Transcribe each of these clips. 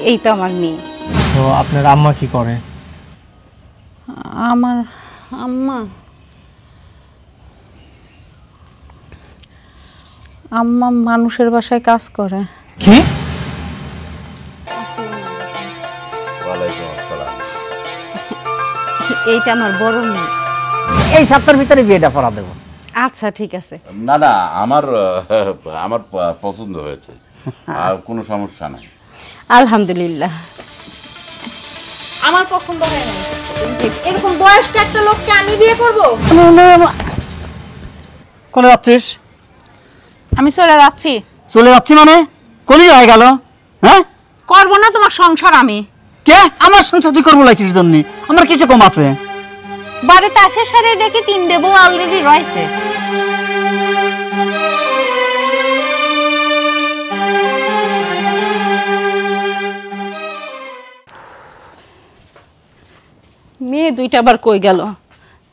এই তো আমার মেয়ে। তো আপনার আম্মা কি করে? আমার আম্মা আম্মা মানুষের বাসায় কাজ করে। কি? ওয়ালাইকুম আসসালাম। এইটা আমার বড় মেয়ে। এই সপ্তাহের ভিতরে বিয়েটা পড়া দেবো। আচ্ছা ঠিক আছে। না না, আমার আমার পছন্দ হয়েছে, আর কোনো সমস্যা নাই। আলহামদুলিল্লাহ। আমার পছন্দ হয় না। এরকম বয়স্ক একটা লোককে আমি বিয়ে করব? কোনে যাচ্ছিস? আমি চলে যাচ্ছি। চলে যাচ্ছি মানে? কোনই হয়ে গেল? হ্যাঁ, করব না তোমার সংসার আমি। কে আমার সংসার তুই করবো কিসের জন্য? আমার কিছু কম আছে? বাড়িতে আসে সারে দেখি 3 বউ অলরেডি রয়েছে। মেয়ে দুইটা আবার কই গেল?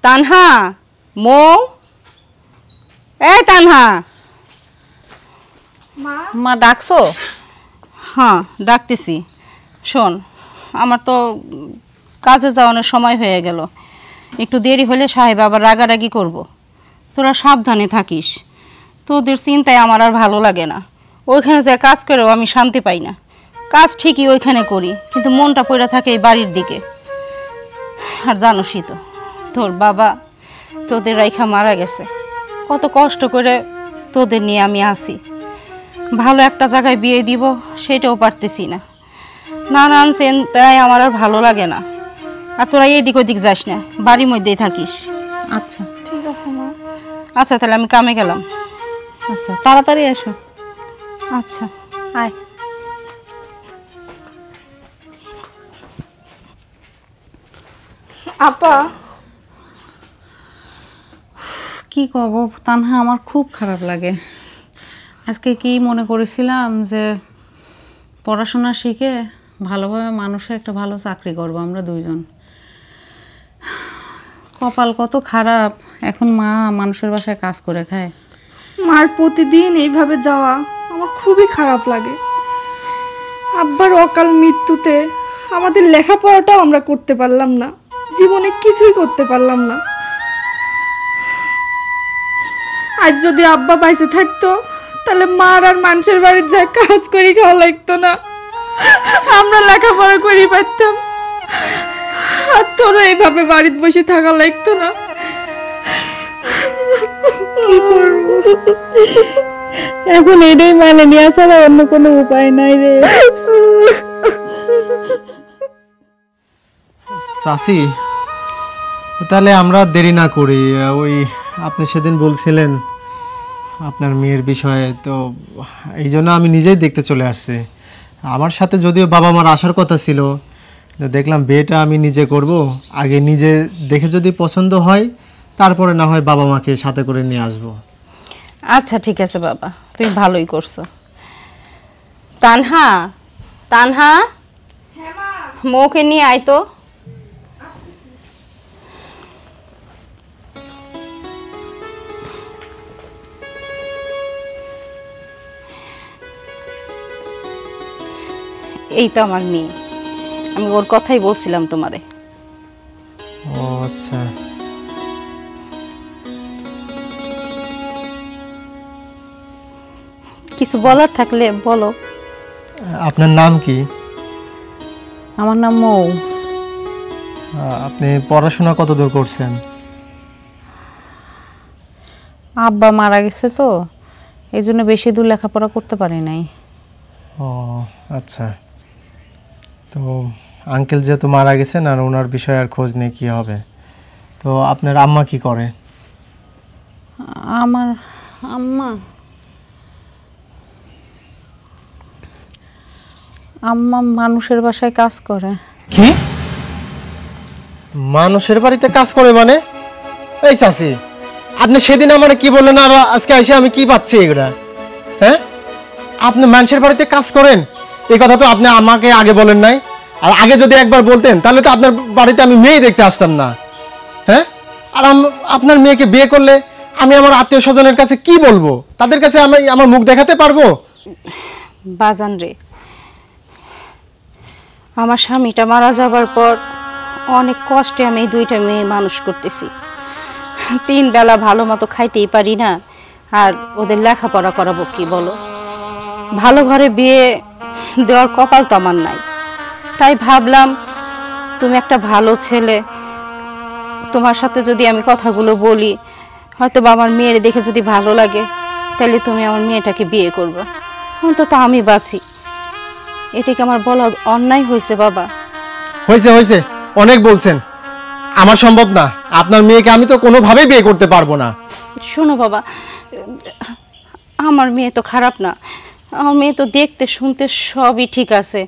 তানহা, মৌ, এই তানহা। মা ডাকছো? হ্যাঁ ডাকতেছি। শোন, আমার তো কাজে যাওয়ানোর সময় হয়ে গেল, একটু দেরি হলে সাহেব আবার রাগারাগি করব। তোরা সাবধানে থাকিস। তোদের চিন্তায় আমার আর ভালো লাগে না। ওইখানে যা কাজ করেও আমি শান্তি পাই না। কাজ ঠিকই ওইখানে করি, কিন্তু মনটা পড়ে থাকে এই বাড়ির দিকে। আর জানোসই তো, তোর বাবা তোদের রাইখা মারা গেছে। কত কষ্ট করে তোদের নিয়ে আমি আসি। ভালো একটা জায়গায় বিয়ে দিব সেটাও পারতেছি না। নানান চিন্তায় আমার আর ভালো লাগে না। আর তোরা এদিক ওদিক যাস না, বাড়ির মধ্যেই থাকিস। আচ্ছা ঠিক আছে মা। আচ্ছা তাহলে আমি কামে গেলাম। আচ্ছা তাড়াতাড়ি এসো। আচ্ছা আয়। আপা কি কব তানহা, আমার খুব খারাপ লাগে। আজকে কি মনে করেছিলাম যে পড়াশোনা শিখে ভালোভাবে মানুষে একটা ভালো চাকরি করব আমরা দুইজন। কপাল কত খারাপ, এখন মা মানুষের বাসায় কাজ করে খায়। মার প্রতিদিন এইভাবে যাওয়া আমার খুবই খারাপ লাগে। আব্বার অকাল মৃত্যুতে আমাদের লেখাপড়াটাও আমরা করতে পারলাম না, জীবনে কিছুই করতে পারলাম না। আজ যদি আব্বা বাইসে থাকতো তাহলে মার আর মানুষের বাড়ির যা কাজ করি খাওয়া লাগতো না, আমরা লেখাপড়া করি পারতাম। আর তোরা এইভাবে বাড়িতে বসে থাকা লাগতো না। কি করবো এখন এটাই মানে নিয়ে আসার অন্য কোনো উপায় নাই রে। চাচি, তাহলে আমরা দেরি না করি। ওই আপনি সেদিন বলছিলেন আপনার মেয়ের বিষয়ে, তো এই জন্য আমি নিজেই দেখতে চলে আসছি। আমার সাথে যদিও বাবা মার আসার কথা ছিল, দেখলাম বিয়েটা আমি নিজে করব। আগে নিজে দেখে যদি পছন্দ হয় তারপরে না হয় বাবা মাকে সাথে করে নিয়ে আসবো। আচ্ছা ঠিক আছে বাবা, তুমি ভালোই করছো। তানহা, তানহা, মৌকে নিয়ে আয় তো। এই তো আমার মেয়ে, আমি ওর কথাই বলছিলাম তোমারে। ও আচ্ছা, কিছু বলার থাকলে বলো। আপনার নাম কি? আমার নাম মৌ। আপনি পড়াশোনা কতদূর করছেন? আব্বা মারা গেছে তো, এই জন্য বেশি দূর লেখাপড়া করতে পারি নাই। ও আচ্ছা, তো আঙ্কেল যেহেতু মারা গেছেন আর ওনার বিষয়ে আর খোঁজ নেই, কি হবে? তো আপনার আম্মা কি করে? আমার আম্মা আম্মা মানুষের বাসায় কাজ করে। কি? মানুষের বাড়িতে কাজ করে মানে? এই চাচি, আপনি সেদিন আমার কি বললেন আর আজকে এসে আমি কি পাচ্ছি এগুলা? হ্যাঁ, আপনি মানুষের বাড়িতে কাজ করেন, এই কথা তো আপনি আমাকে আগে বলেন নাই। আর আগে যদি একবার বলতেন তাহলে তো আপনার বাড়িতে আমি মেয়ে দেখতে আসতাম না। হ্যাঁ, আর আপনার মেয়েকে বিয়ে করলে আমি আমার আত্মীয় স্বজনের কাছে কি বলবো? তাদের কাছে আমি আমার মুখ দেখাতে পারবো? বাজান রে, আমার স্বামীটা মারা যাবার পর অনেক কষ্টে আমি এই দুইটা মেয়ে মানুষ করতেছি। 3 বেলা ভালো মতো খাইতেই পারি না, আর ওদের লেখাপড়া করাবো কি বলো? ভালো ঘরে বিয়ে দেওয়ার কপাল তো আমার নাই। তাই ভাবলাম তুমি একটা ভালো ছেলে, তোমার সাথে যদি আমি কথাগুলো বলি, হয়তো বা আমার মেয়ের দেখে যদি ভালো লাগে, তাহলে তুমি আমার মেয়েটাকে বিয়ে করবে, অন্তত আমি বাঁচি। এটা কি আমার বলা অন্যায় হয়েছে বাবা? হয়েছে হয়েছে, অনেক বলছেন। আমার সম্ভব না, আপনার মেয়েকে আমি তো কোনোভাবেই বিয়ে করতে পারবো না। শোনো বাবা, আমার মেয়ে তো খারাপ না, আমার মেয়ে তো দেখতে শুনতে সবই ঠিক আছে।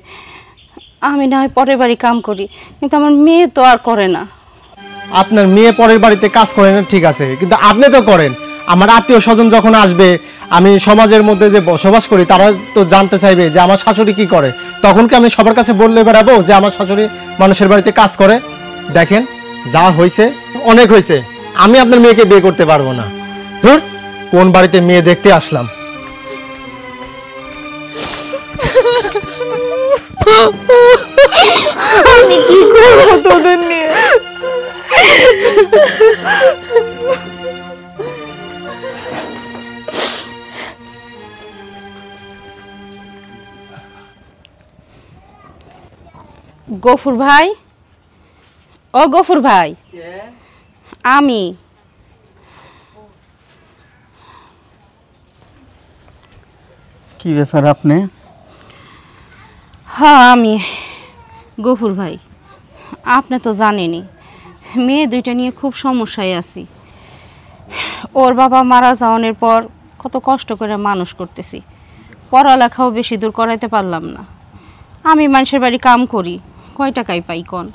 আমি না হয় পরের বাড়ি কাম করি, কিন্তু আমার মেয়ে তো আর করে না। আপনার মেয়ে পরের বাড়িতে কাজ করে না ঠিক আছে, কিন্তু আপনি তো করেন। আমার আত্মীয় স্বজন যখন আসবে, আমি সমাজের মধ্যে যে বসবাস করি, তারা তো জানতে চাইবে যে আমার শাশুড়ি কি করে। তখন কি আমি সবার কাছে বললে বেড়াবো যে আমার শাশুড়ি মানুষের বাড়িতে কাজ করে? দেখেন, যা হয়েছে অনেক হয়েছে, আমি আপনার মেয়েকে বিয়ে করতে পারবো না। ধুর, কোন বাড়িতে মেয়ে দেখতে আসলাম। আমি কি করবো তোদের নিয়ে? গফুর ভাই, ও গফুর ভাই, আমি কি ব্যাপার আপনি? হ্যাঁ আমি গফুর ভাই, আপনি তো জানেনই মেয়ে দুইটা নিয়ে খুব সমস্যায় আছি। ওর বাবা মারা যাওয়ার পর কত কষ্ট করে মানুষ করতেছি, পড়ালেখাও বেশি দূর করাইতে পারলাম না। আমি মানুষের বাড়ি কাম করি, কয় টাকাই পাই কোন?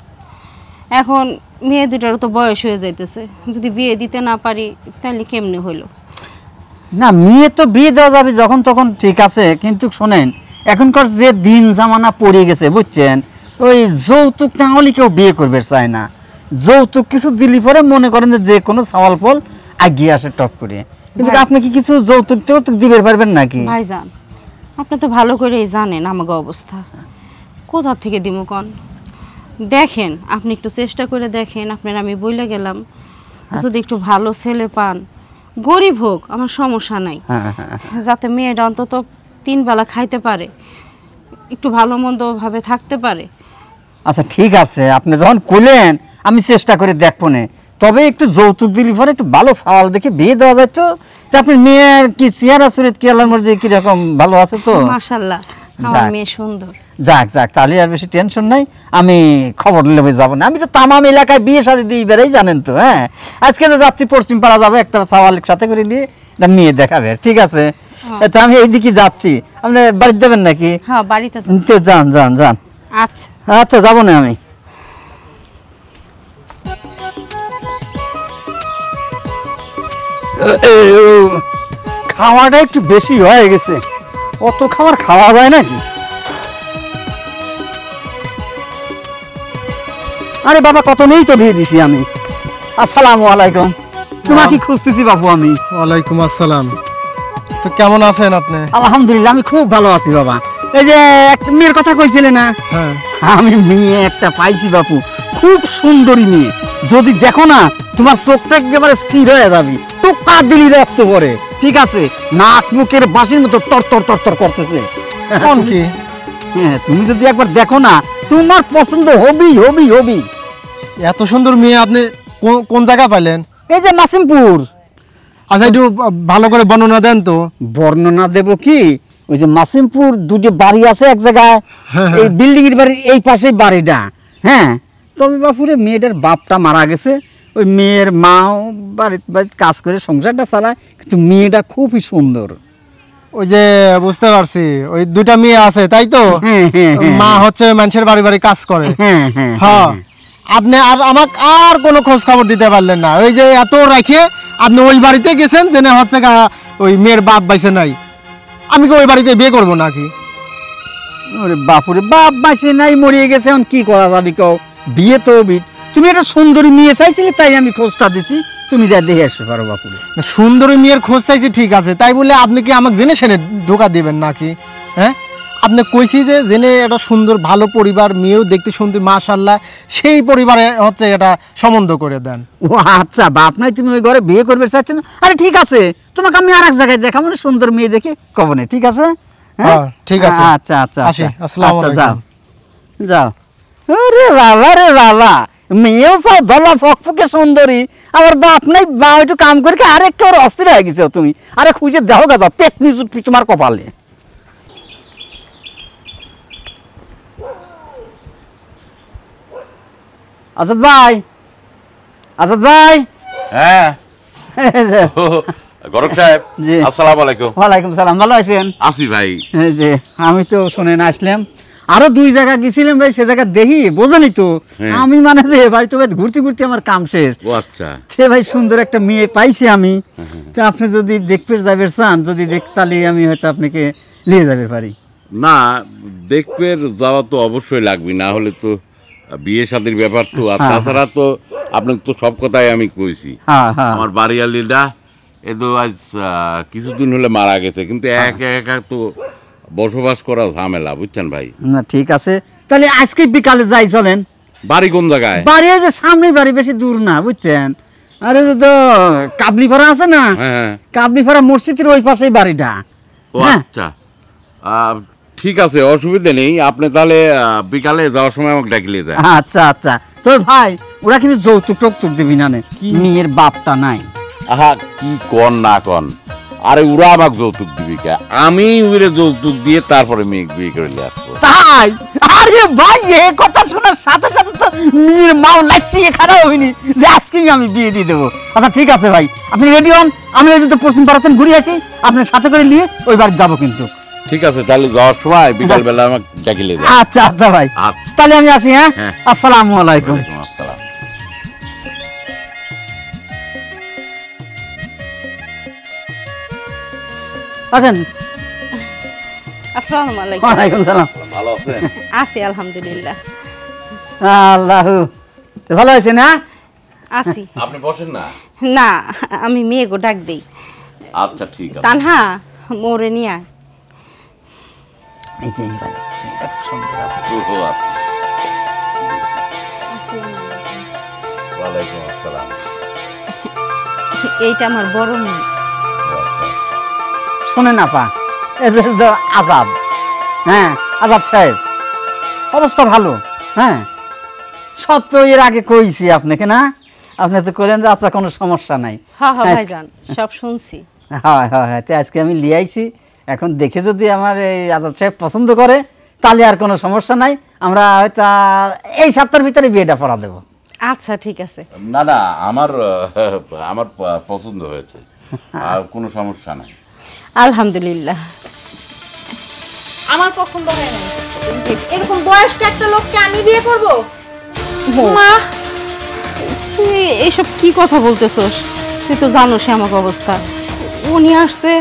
এখন মেয়ে দুটারও তো বয়স হয়ে যাইতেছে, যদি বিয়ে দিতে না পারি তাহলে কেমনে হইলো? না, মেয়ে তো বিয়ে দেওয়া যাবে যখন তখন, ঠিক আছে, কিন্তু শোনেন, এখনকার যে দিন জামানা পড়ে গেছে বুঝছেন, ওই যৌতুক না হলে কেউ বিয়ে করবে চায় না। যৌতুক কিছু দিলি পরে মনে করেন যে কোনো সওয়াল ফল আগিয়ে আসে টপ করে। কিন্তু আপনি কি কিছু যৌতুক টৌতুক দিবে পারবেন নাকি? ভাইজান, আপনি তো ভালো করেই জানেন আমাকে অবস্থা, কোথা থেকে দিমু কন? দেখেন, আপনি একটু চেষ্টা করে দেখেন। আপনার আমি বইলে গেলাম, যদি একটু ভালো ছেলে পান, গরিব হোক আমার সমস্যা নাই, যাতে মেয়েটা অন্তত 3 বেলা খাইতে পারে, একটু ভালো মন্দ ভাবে থাকতে পারে। আচ্ছা ঠিক আছে, আপনি যখন কইলেন আমি চেষ্টা করে দেখবো না, তবে একটু যৌতুক দিলি পরে একটু ভালো সওয়াল দেখে বিয়ে দেওয়া যায় তো। আপনার মেয়ের কি চেহারা সুরেত কি আল্লাহর মর্জি কিরকম ভালো আছে তো? মাশাআল্লাহ, আমার মেয়ে সুন্দর। যাক যাক, তাহলে আর বেশি টেনশন নাই, আমি খবর নেবে যাবো না। আমি তো তামাম এলাকায় বিয়ে শাদী দিয়ে বেড়াই, জানেন তো। হ্যাঁ, আজকে তো যাচ্ছি পশ্চিম পাড়া যাবো, একটা সওয়ালের সাথে করে নিয়ে একটা মেয়ে দেখাবে, ঠিক আছে? তা আমি এইদিকে যাচ্ছি, আপনি বাড়িতে যাবেন নাকি? হ্যাঁ, বাড়িতে যান যান যান। আচ্ছা আচ্ছা, যাবো না আমি। খাওয়াটা একটু বেশি হয়ে গেছে, অত খাবার খাওয়া যায় নাকি? আরে বাবা, কত নেই তো বিয়ে দিছি আমি। আসসালামু আলাইকুম। তোমাকে খুঁজতেছি বাবু আমি। ওয়ালাইকুম আসসালাম। তো কেমন আছেন আপনি? আলহামদুলিল্লাহ, আমি খুব ভালো আছি বাবা। এই যে একটা মেয়ের কথা কইছিলে না, হ্যাঁ, আমি মেয়ে একটা পাইছি বাপু, খুব সুন্দরী মেয়ে। যদি দেখো না, তোমার চোখটা একেবারে স্থির হয়ে যাবে, টোকা দিলি রক্ত পড়ে, ঠিক আছে? নাক মুখের বাঁশির মতো তর তর তর তর করতেছে। কোন কি? হ্যাঁ, তুমি যদি একবার দেখো না, তোমার পছন্দ হবি হবি হবি। এত সুন্দর মেয়ে আপনি কোন জায়গা পাইলেন? এই যে নাসিমপুর। আচ্ছা, একটু ভালো করে বর্ণনা দেন তো। বর্ণনা দেব কি, ওই যে নাসিমপুর দুটো বাড়ি আছে এক জায়গায়, এই বিল্ডিং এর বাড়ির এই পাশেই বাড়িটা। হ্যাঁ, তবে বাপুরে মেয়েটার বাপটা মারা গেছে, ওই মেয়ের মাও বাড়িতে কাজ করে সংসারটা চালায়, কিন্তু মেয়েটা খুবই সুন্দর। ওই যে বুঝতে পারছি, ওই 2টা মেয়ে আছে তাই তো? মা হচ্ছে মানুষের বাড়ি বাড়ি কাজ করে। হ্যাঁ, আপনি আর আমাকে আর কোনো খোঁজ খবর দিতে পারলেন না। ওই যে এত রাখে আপনি ওই বাড়িতে গেছেন, জেনে হচ্ছে ওই মেয়ের বাপ বাইছে নাই। আমি কি ওই বাড়িতে বিয়ে করবো নাকি? ওরে বাপুরে, বাপ বাইছে নাই, মরিয়ে গেছে, এখন কি করা যাবে কও? বিয়ে তো তুমি একটা সুন্দরী মেয়ে চাইছিলে, তাই আমি খোঁজটা দিছি, তুমি যা দেখে আসতে পারো বাপুরে। সুন্দরী মেয়ের খোঁজ চাইছি ঠিক আছে, তাই বলে আপনি কি আমাকে জেনে শুনে ধোকা দিবেন নাকি? হ্যাঁ, আপনি কইছি যে জেনে একটা সুন্দর ভালো পরিবার, মেয়েও দেখতে সুন্দর মাশাআল্লাহ, সেই পরিবারে হচ্ছে এটা সম্বন্ধ করে দেন। ও আচ্ছা, বাপ নাই তুমি ওই ঘরে বিয়ে করবে চাচ্ছেন? আরে ঠিক আছে, তোমাকে আমি আরেক জায়গায় দেখাবো, সুন্দর মেয়ে দেখে কবনে, ঠিক আছে? হ্যাঁ ঠিক আছে, আচ্ছা আচ্ছা আসি, আচ্ছা, আসসালামু আচ্ছা, আলাইকুম। যাও। আরে বাবা রে বাবা, মেয়েও চাও ধলা ফকফকে সুন্দরী, আমার বাপ নাই, বা একটু কাম করে আরেক কেউ অস্থির হয়ে গেছো তুমি। আরে খুঁজে দেখো গা, যাও পেট নিচু তোমার কপালে। আজাদ ভাই, আজাদ ভাই। হ্যাঁ গরক সাহেব, জি। আসসালামু আলাইকুম। ওয়ালাইকুম সালাম, ভালো আছেন? আসি ভাই। এই যে আমি তো শোনেন আসলাম, আরো 2 জায়গা গেছিলাম ভাই, সে জায়গা দেখি বোঝনি তো হ্যাঁ। আমি, মানে যে বাড়ি তো ঘুরতে ঘুরতে আমার কাম শেষ। ও আচ্ছা। সে ভাই সুন্দর একটা মেয়ে পাইছি আমি, তো আপনি যদি দেখতে যাবে চান, যদি দেখতালি আমি হয়তো আপনাকে নিয়ে যাবে পারি। না, দেখবে যাওয়া তো অবশ্যই লাগবে, না হলে তো বিয়ে শাদীর ব্যাপার তো। আর হ্যাঁ, তাছাড়া তো আপনাকে তো সব কথাই আমি কইছি। হ্যাঁ হ্যাঁ, আমার বাড়িয়ালিটা এ তো আজ কিছুদিন হলে মারা গেছে, কিন্তু একা একা তো বসবাস করা ঝামেলা, বুঝছেন ভাই। না ঠিক আছে, তাহলে আজকে বিকালে যাই, চলেন। বাড়ি কোন জায়গায়? বাড়ি এই যে সামনে বাড়ি, বেশি দূর না, বুঝছেন? আরে তো কাবলিপাড়া আছে না, হ্যাঁ। কাবলিপাড়া মসজিদের ওই পাশেই বাড়িটা। ও হ্যাঁ। আচ্ছা, ঠিক আছে, অসুবিধা নেই। আপনি তাহলে বিকালে যাওয়ার সময় আমাকে ডাকলে যায়। আচ্ছা আচ্ছা, তো ভাই ওরা কিন্তু যৌতুক টৌতুক দিবি না, নে মেয়ের বাপটা নাই। আহা, কি কন না কন, আরে ওরা আমাকে যৌতুক দিবি কে? আমি ওরে যৌতুক দিয়ে তারপরে মেয়ে বিয়ে করে নিয়ে আসবো। তাই? আরে ভাই, এ কথা শোনার সাথে সাথে তো মেয়ের মাও লাগছি খারাপ হয়নি যে আজকেই আমি বিয়ে দিয়ে দেবো। আচ্ছা ঠিক আছে ভাই, আপনি রেডি হন, আমি ওই তো পশ্চিম পাড়াতেন ঘুরে আসি, আপনার সাথে করে নিয়ে ওই বাড়ি যাবো কিন্তু। ঠিক আছে, তাহলে যাওয়ার সময় বিকালবেলা আমাকে ডাকিলে যায়। আচ্ছা আচ্ছা ভাই, আচ্ছা। তাহলে আমি আসি। হ্যাঁ, হ্যাঁ। আসসালামু আলাইকুম। ওয়ালাইকুম আসসালাম। আসেন। আসসালামু আলাইকুম। ওয়ালাইকুম সালাম। ভালো আছেন? আছি আলহামদুলিল্লাহ। আল্লাহ, ভালো আছে না? আছি। আপনি বসেন না। না, আমি মেয়েকে ডাক দেই। আচ্ছা ঠিক আছে। তানহা, মোরে নিয়ে আয়। এই যে এই বাড়ি, এটা খুব সুন্দর আছে। ও আচ্ছা। ওয়ালাইকুম আসসালাম। এইটা আমার বড় মেয়ে। ও আচ্ছা। শোনেন আপা, এই যে আজাদ, হ্যাঁ আজাদ সাহেব, অবস্থা ভালো। হ্যাঁ, সব তো এর আগে কইছি আপনাকে না, আপনি তো করেন যে আচ্ছা কোনো সমস্যা নাই। হ্যাঁ হ্যাঁ ভাইজান, সব শুনছি। হয় হয় হয়, তো আজকে আমি লিয়ে আইছি, এখন দেখে যদি আমার এই আজাদ সাহেব পছন্দ করে তাহলে আর কোনো সমস্যা নাই, আমরা হয়তো এই সপ্তাহের ভিতরে বিয়েটা পড়া দেবো। আচ্ছা ঠিক আছে। না না, আমার আমার পছন্দ হয়েছে, আর কোনো সমস্যা নাই। আলহামদুলিল্লাহ। আমার পছন্দ হয় না। এরকম বয়স্ক একটা লোককে আমি বিয়ে করব? মা, তুই এইসব কি কথা বলতেছস? তুই তো জানোস আমার অবস্থা। উনি আসছে।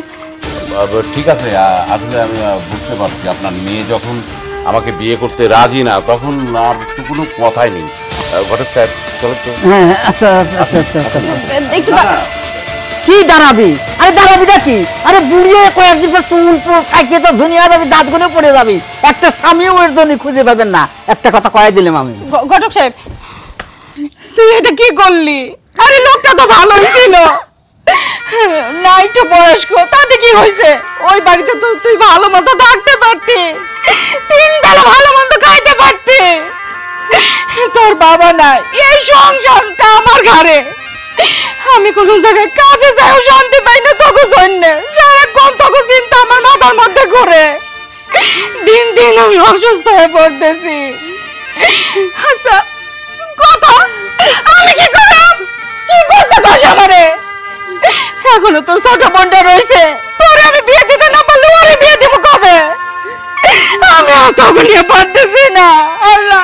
ঠিক আছে, আসলে আমি বুঝতে পারছি আপনার মেয়ে যখন আমাকে বিয়ে করতে রাজি না, তখন আর তো কোনো কথাই নেই। ঘটক সাহেব, চলো তো। হ্যাঁ আচ্ছা আচ্ছা আচ্ছা আচ্ছা। একটু কি দাঁড়াবি? আরে দাঁড়াবিটা কি? আরে বুড়িয়ে কয়েকদিন পর চুল কাইকে তো ধুনিয়া যাবি, দাঁত গুনে পড়ে যাবি, একটা স্বামীও এর জন্য খুঁজে পাবেন না। একটা কথা কয়ে দিলাম আমি। ঘটক সাহেব, তুই এটা কি করলি? আরে লোকটা তো ভালোই ছিল না, একটু বয়স্ক, তাতে কি হয়েছে? ওই বাড়িতে তো তুই ভালো মতো থাকতে পারতি, 3 বেলা ভালো মন্দ খাইতে পারতি। তোর বাবা নাই, এই সংসারটা আমার ঘরে। আমি কোন জায়গায় কাজে যাইও শান্তি পাই না, তোকে জন্যে সারাক্ষণ তোকে চিন্তা আমার মাথার মধ্যে ঘুরে। দিন দিন আমি অসুস্থ হয়ে পড়তেছি। আচ্ছা কথা, আমি কি করলাম? কি করতে পাস আমারে? এখনো তোর ছোট বোনটা রয়েছে, তোরে আমি বিয়ে দিতে না পারলে ওরে বিয়ে দিব কবে? আমি আর তোকে নিয়ে পারতেছি না। আল্লাহ,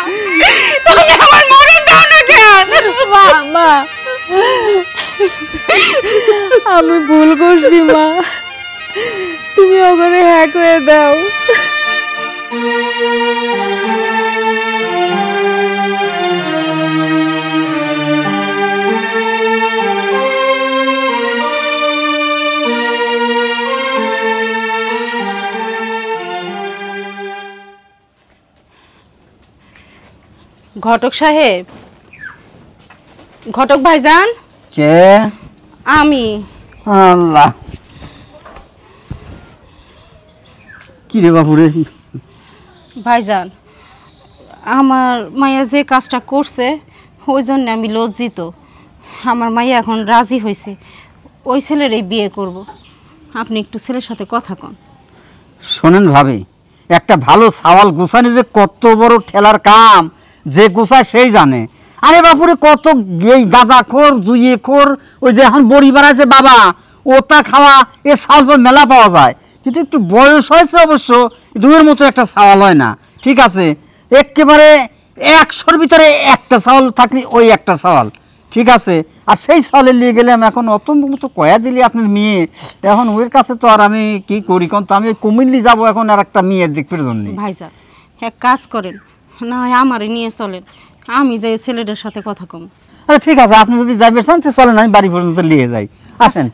তুমি আমার মরে দাও না কেন? মা, আমি ভুল করছি মা, তুমি ওখানে হ্যাঁ করে দাও। ঘটক সাহেব, ঘটক ভাইজান, কে? আমি। আল্লাহ, কি রে বাপুরে? ভাইজান, আমার মাইয়া যে কাজটা করছে ওই জন্য আমি লজ্জিত। আমার মাইয়া এখন রাজি হয়েছে, ওই ছেলেরই বিয়ে করব। আপনি একটু ছেলের সাথে কথা কন। শোনেন ভাবি, একটা ভালো সাওয়াল গুছানি যে কত বড় ঠেলার কাম, যে গুছায় সেই জানে। আরে বাপুরে, কত এই গাঁজাখোর জুইয়েখোর, ওই যে এখন বড়ি বাড়াইছে বাবা, ওটা খাওয়া এ সাওয়াল মেলা পাওয়া যায়, কিন্তু একটু বয়স হয়েছে অবশ্য, দুয়ের মতো একটা সাওয়াল হয় না। ঠিক আছে, একেবারে 100-র ভিতরে একটা চাউল থাকলে ওই একটা চাউল। ঠিক আছে, আর সেই চাউলে নিয়ে গেলে আমি এখন অত মতো কয়া দিলি আপনার মেয়ে, এখন ওর কাছে তো আর আমি কি করি, কারণ তো আমি কুমিল্লি যাবো এখন আর একটা মেয়ের দেখবার জন্য। ভাইজান, এক কাজ করেন, না হয় আমারে নিয়ে চলেন, আমি যাই ছেলেটার সাথে কথা কম। আরে ঠিক আছে, আপনি যদি যাইবে চান তো চলেন, আমি বাড়ি পর্যন্ত নিয়ে যাই। আসেন।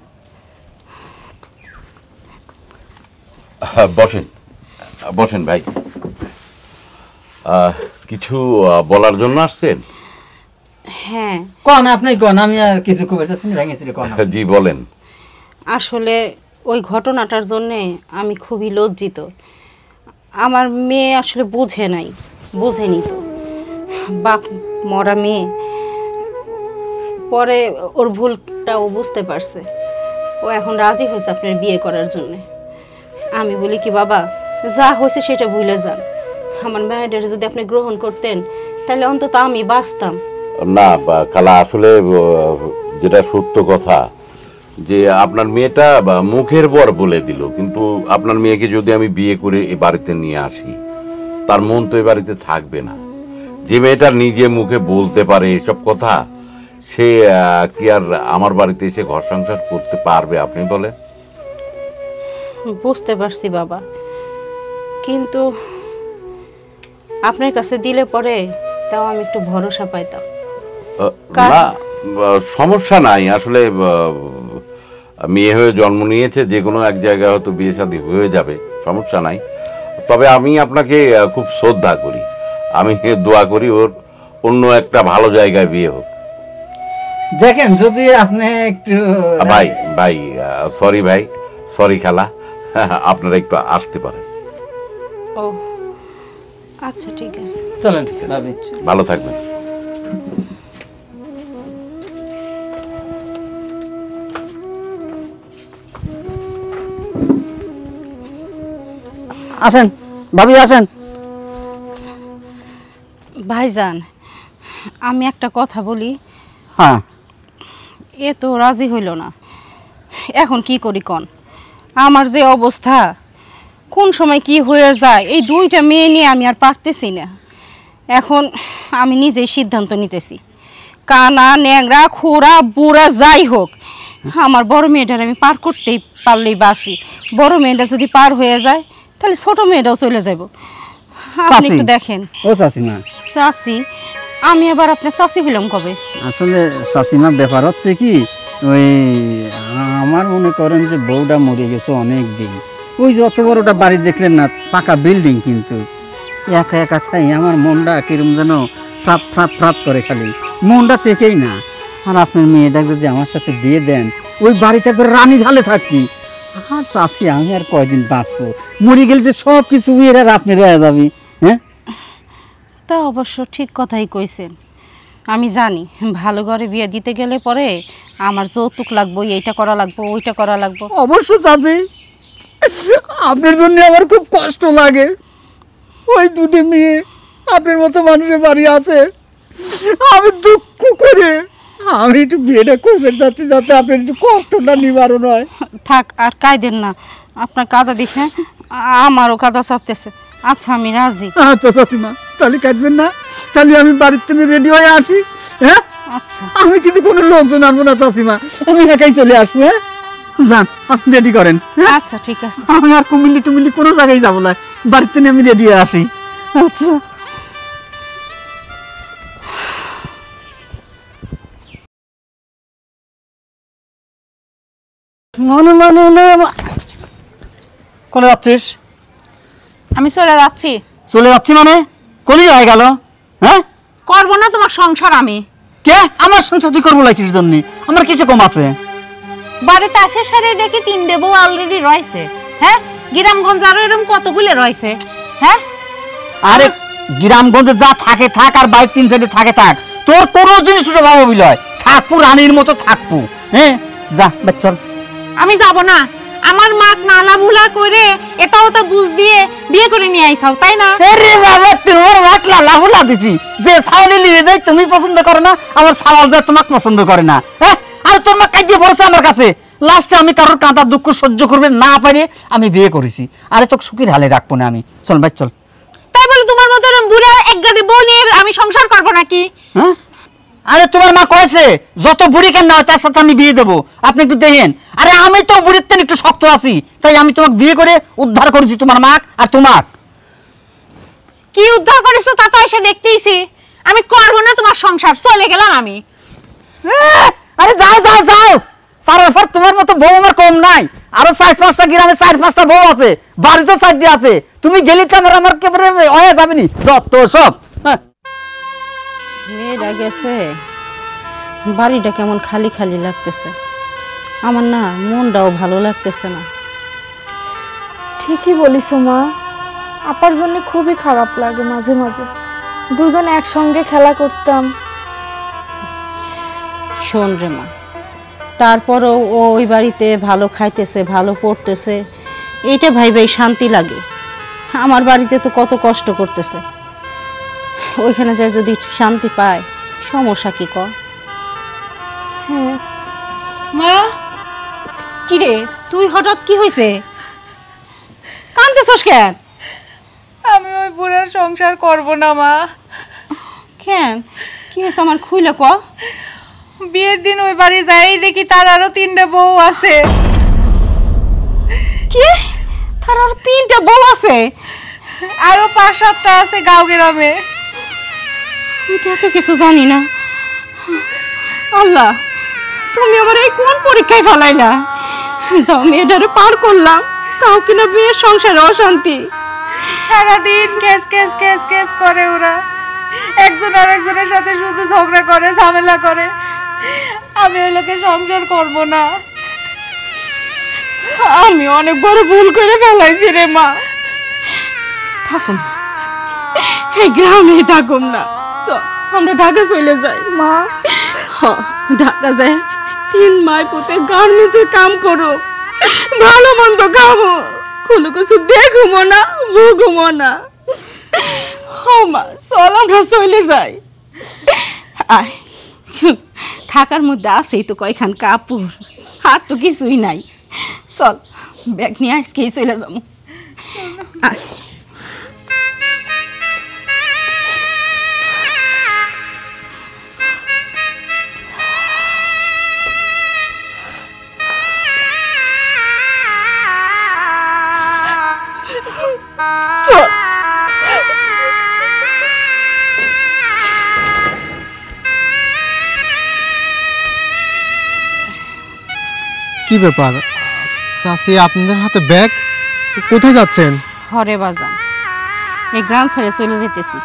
বসেন বসেন ভাই। কিছু বলার জন্য আসছেন? হ্যাঁ, কন আপনি কন, আমি আর কিছু খবর চাচ্ছি ভেঙেছিল। জি বলেন। আসলে ওই ঘটনাটার জন্যে আমি খুবই লজ্জিত। আমার মেয়ে আসলে বোঝেনি তো, বাপ মরা মেয়ে। পরে ওর ভুলটা ও বুঝতে পারছে, ও এখন রাজি হয়েছে আপনার বিয়ে করার জন্যে। আমি বলি কি বাবা, যা হয়েছে সেটা ভুলে যান, আমার মেয়েটার যদি আপনি গ্রহণ করতেন তাহলে অন্তত আমি বাঁচতাম। না খালা, আসলে যেটা সত্য কথা, যে আপনার মেয়েটা মুখের বর বলে দিল, কিন্তু আপনার মেয়েকে যদি আমি বিয়ে করে এ বাড়িতে নিয়ে আসি, তার মন তো এ বাড়িতে থাকবে না। যে মেয়েটা নিজে মুখে বলতে পারে এসব কথা, সে কি আর আমার বাড়িতে এসে ঘর সংসার করতে পারবে আপনি বলেন? বুঝতে পারছি বাবা, কিন্তু আপনার কাছে দিলে পরে তাও আমি একটু ভরসা পাইতাম। না, সমস্যা নাই। আসলে মেয়ে হয়ে জন্ম নিয়েছে, যে কোনো এক জায়গায় হয়তো বিয়ে শাদী হয়ে যাবে, সমস্যা নাই। তবে আমি আপনাকে খুব শ্রদ্ধা করি, আমি দোয়া করি ওর অন্য একটা ভালো জায়গায় বিয়ে হোক। দেখেন যদি আপনি একটু ভাই সরি খালা, আপনারা একটু আসতে পারেন। ও আচ্ছা, ঠিক আছে, চলেন। ভালো থাকবেন। আসেন ভাবি, আসেন। ভাইজান, আমি একটা কথা বলি। হ্যাঁ, এ তো রাজি হইল না, এখন কি করি কন? আমার যে অবস্থা, কোন সময় কি হয়ে যায়, এই দুইটা মেয়ে নিয়ে আমি আর পারতেছি না। এখন আমি নিজেই সিদ্ধান্ত নিতেছি, কানা ন্যাংরা খোড়া বুড়া যাই হোক, আমার বড় মেয়েটার আমি পার করতেই পারলেই বাঁচি। বড় মেয়েটা যদি পার হয়ে যায় তাহলে ছোট মেয়েটাও চলে যাব। আপনি একটু দেখেন। ও চাচিমা। চাচি? আমি আবার আপনার চাচি হইলাম কবে? আসলে চাচিমা ব্যাপার হচ্ছে কি, ওই আমার মনে করেন যে বউটা মরে গেছে অনেক দিন, ওই যে অত বড়টা বাড়ি দেখলেন না, পাকা বিল্ডিং, কিন্তু একা একা থাই আমার মনটা কিরম যেন ফ্রাপ ফ্রাপ ফ্রাপ করে, খালি মনটা টেকেই না। আর আপনার মেয়েটা যদি আমার সাথে বিয়ে দেন, ওই বাড়িতে একবার রানী ঢালে থাকি। আর চাচি, আমি আর কয়দিন বাঁচবো, মরে গেলে যে সব কিছু এর আর আপনি রয়ে যাবি। হ্যাঁ, তা অবশ্য ঠিক কথাই কইছেন। আমি জানি ভালো ঘরে বিয়ে দিতে গেলে পরে আমার যৌতুক লাগবো, এইটা করা লাগবো, ওইটা করা লাগবো। অবশ্য চাচি, আপনার জন্য আমার খুব কষ্ট লাগে। ওই দুটো মেয়ে আপনার মতো মানুষের বাড়ি আছে, আমি দুঃখ করে আমি একটু বিয়েটা করতে যাচ্ছি, যাতে আপনার একটু কষ্টটা নিবারণ হয়। থাক, আর কাঁদেন না, আপনার কাদা দেখে আমারও কাদা চাপতেছে। আচ্ছা, আমি রাজি। আচ্ছা চাচিমা, তাহলে কাঁদবেন না, তাহলে আমি বাড়ির থেকে রেডি হয়ে আসি। হ্যাঁ, আচ্ছা, আমি কিন্তু কোনো লোকজন আনবো না চাচিমা, আমি একাই চলে আসবো। হ্যাঁ, যান, আপনি রেডি করেন। আচ্ছা, ঠিক আছে। আমি আর কুমিল্লি টুমিল্লি কোনো জায়গায় যাবো না, বাড়িতে নিয়ে আমি রেডি হয়ে আসি। আচ্ছা। কোনে যাচ্ছিস? আমি চলে যাচ্ছি। চলে যাচ্ছি মানে? কোনি হয়ে গেল? হ্যাঁ, করব না তোমার সংসার আমি। কে আমার সংসার তুই করবো কিসের জন্য? আমার কিছু কম আছে? বাড়িতে আসে সারে দেখি 3টে বউ অলরেডি রয়েছে। হ্যাঁ, গ্রামগঞ্জ আরো এরকম কতগুলো রয়েছে। হ্যাঁ, আরে গ্রামগঞ্জে যা থাকে থাক, আর বাইক 3 সাইডে থাকে থাক, তোর কোনো জিনিস অভাব বিলয় থাকবো, রানীর মতো থাকবো। হ্যাঁ যা চল। আমি যাব না। আমার মাক নালা ভুলা করে এটাও তো বুঝ দিয়ে বিয়ে করে নিয়ে আইছাও, তাই না? আরে বাবা, তোমার মাক লালা ভুলা দিছি যে ছাউনি নিয়ে যাই তুমি পছন্দ করো না, আমার ছাওয়াল যা তোমাকে পছন্দ করে না। হ্যাঁ, আর তোর মা কাঁদিয়ে পড়ছে আমার কাছে। লাস্টে আমি কারোর কাঁদা দুঃখ সহ্য করবে না পারে আমি বিয়ে করেছি। আরে তোকে সুখের হালে রাখবো না আমি। চল ভাই চল। তাই বলে তোমার মতো বুড়া একগাদি বউ নিয়ে আমি সংসার করব নাকি? হ্যাঁ, আরে তোমার মা কয়েছে যত বুড়ি কেন হয় তার সাথে আমি বিয়ে দেবো, আপনি একটু দেখেন। আরে আমি তো বুড়ির তেন একটু শক্ত আছি, তাই আমি তোমাকে বিয়ে করে উদ্ধার করেছি তোমার মা আর তোমাক। কি উদ্ধার করেছো তা তো এসে দেখতেইছি। আমি করব না তোমার সংসার, চলে গেলাম আমি। আরে যাও যাও যাও, তারপর তোমার মতো বউ আমার কম নাই। আরো 4-5টা গ্রামে 4-5টা বউ আছে, বাড়িতে 4টি আছে। তুমি গেলে তো আমার কেবল হয়ে যাবে নি যত সব। হ্যাঁ, মেয়েরা গেছে, বাড়িটা কেমন খালি খালি লাগতেছে। আমার না মনটাও ভালো লাগতেছে না। ঠিকই বলিস মা, আপার জন্য খুবই খারাপ লাগে মাঝে মাঝে। দুজন একসঙ্গে খেলা করতাম। শোন রে মা, তারপরও ও ওই বাড়িতে ভালো খাইতেছে, ভালো পড়তেছে, এইটা ভাইবেই শান্তি লাগে। আমার বাড়িতে তো কত কষ্ট করতেছে, ওইখানে যায় যদি শান্তি পায়, সমস্যা কি কর? হ্যাঁ মা, কি রে তুই হঠাৎ কি হয়েছে? কাঁদতেছস কেন? আমি ওই বুড়ার সংসার করব না মা। কেন কি হয়েছে আমার খুইলে ক। বিয়ের দিন ওই বাড়ি যাই দেখি তার আরো 3টে বউ আছে। কি? তার আর 3টা বউ আছে? আরো 5-7টা আছে গাঁও গ্রামে। আমি তো এত কিছু জানি না। আল্লাহ, তুমি আমার এই কোন পরীক্ষায় ফেলাইলা? যাও মেয়েটারে পার করলাম, তাও কিনা বিয়ের সংসারে অশান্তি। সারাদিন কেস কেস কেস কেস করে ওরা। একজন আর একজনের সাথে শুধু ঝগড়া করে, ঝামেলা করে। আমি ওই লোকের সংসার করব না। আমি অনেক বড় ভুল করে ফেলাইছি রে মা। থাকুন এই গ্রামে, থাকুন না, আমরা ঢাকা চলে যাই। মা, ঢাকা যায় 3 মাস পুতে গার্মেন্টসে কাম করো, ভালো মন্দ খাবো, কোনো কিছু দেখুমো না, ভুগুমো না। মা চল আমরা চলে যাই। আয়, থাকার মধ্যে আছেই তো কয়খান কাপড়, আর তো কিছুই নাই। চল ব্যাগ নিয়ে আজকেই চলে যাবো। আয়। চল। কি ব্যাপার চাচি, আপনাদের হাতে ব্যাগ? কোথায় যাচ্ছেন? হরে বাজান, এই গ্রাম ছেড়ে চলে যেতেছি।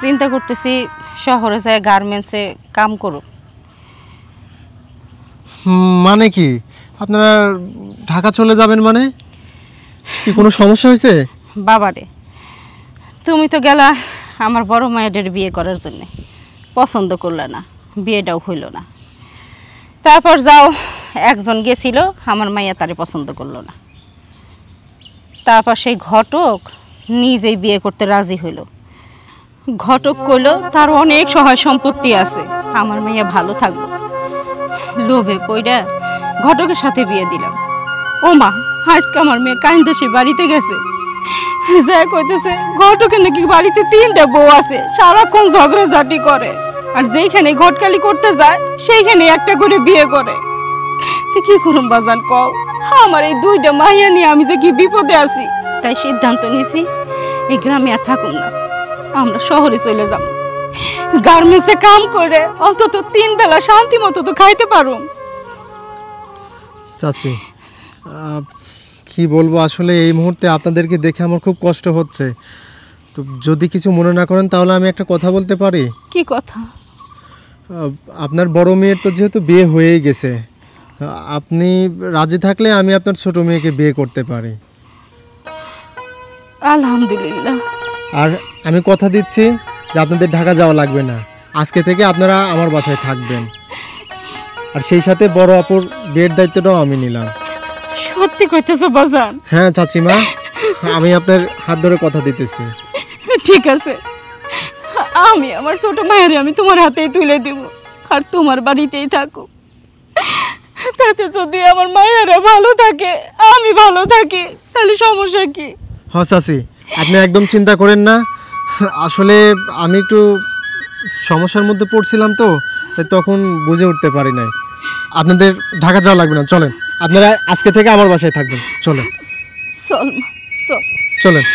চিন্তা করতেছি শহরে যায় গার্মেন্টসে কাম করো। মানে কি আপনারা ঢাকা চলে যাবেন? মানে কি কোনো সমস্যা হয়েছে? বাবারে, তুমি তো গেলা আমার বড় মায়েদের বিয়ে করার জন্য, পছন্দ করলে না, বিয়েটাও হইল না। তারপর যাও একজন গেছিল, আমার মাইয়া তারে পছন্দ করলো না। তারপর সেই ঘটক নিজেই বিয়ে করতে রাজি হইল। ঘটক কইল তার অনেক সহায় সম্পত্তি আছে, আমার মাইয়া ভালো থাকবো। লোভে পইড়া ঘটকের সাথে বিয়ে দিলাম। ও মা, আজকে আমার মেয়ে কাইন্দে সে বাড়িতে গেছে, যা কইতেছে ঘটকের নাকি বাড়িতে 3টা বউ আছে, সারাক্ষণ ঝগড়াঝাটি করে, আর যেইখানে ঘটকালি করতে যায় সেইখানে একটা করে বিয়ে করে। তো কি করুম বাজান কও? আমার এই 2টা মাইয়া নিয়ে আমি যে কি বিপদে আছি। তাই সিদ্ধান্ত নিছি এই গ্রামে আর থাকুম না, আমরা শহরে চলে যাব। গার্মেন্টসে কাম করে অন্তত 3 বেলা শান্তি মতো তো খাইতে পারুম। চাচি কি বলবো, আসলে এই মুহূর্তে আপনাদেরকে দেখে আমার খুব কষ্ট হচ্ছে। তো যদি কিছু মনে না করেন তাহলে আমি একটা কথা বলতে পারি? কি কথা? আপনার বড় মেয়ের তো যেহেতু বিয়ে হয়েই গেছে, আপনি রাজি থাকলে আমি আপনার ছোট মেয়েকে বিয়ে করতে পারি। আলহামদুলিল্লাহ। আর আমি কথা দিচ্ছি যে আপনাদের ঢাকা যাওয়া লাগবে না, আজকে থেকে আপনারা আমার বাসায় থাকবেন। আর সেই সাথে বড় আপুর বিয়ের দায়িত্বটাও আমি নিলাম। সত্যি কইতেছো বাজান? হ্যাঁ চাচিমা, আমি আপনার হাত ধরে কথা দিতেছি। ঠিক আছে, আমি আমার ছোট মায়ের আমি তোমার হাতেই তুলে দিব, আর তোমার বাড়িতেই থাকো। তাতে যদি আমার মায়েরা ভালো থাকে, আমি ভালো থাকি, তাহলে সমস্যা কি? হ্যাঁ চাচি, আপনি একদম চিন্তা করেন না। আসলে আমি একটু সমস্যার মধ্যে পড়ছিলাম তো, তাই তখন বুঝে উঠতে পারি নাই। আপনাদের ঢাকা যাওয়া লাগবে না, চলেন। আপনারা আজকে থেকে আমার বাসায় থাকবেন, চলেন। চল মা, চল। চলেন।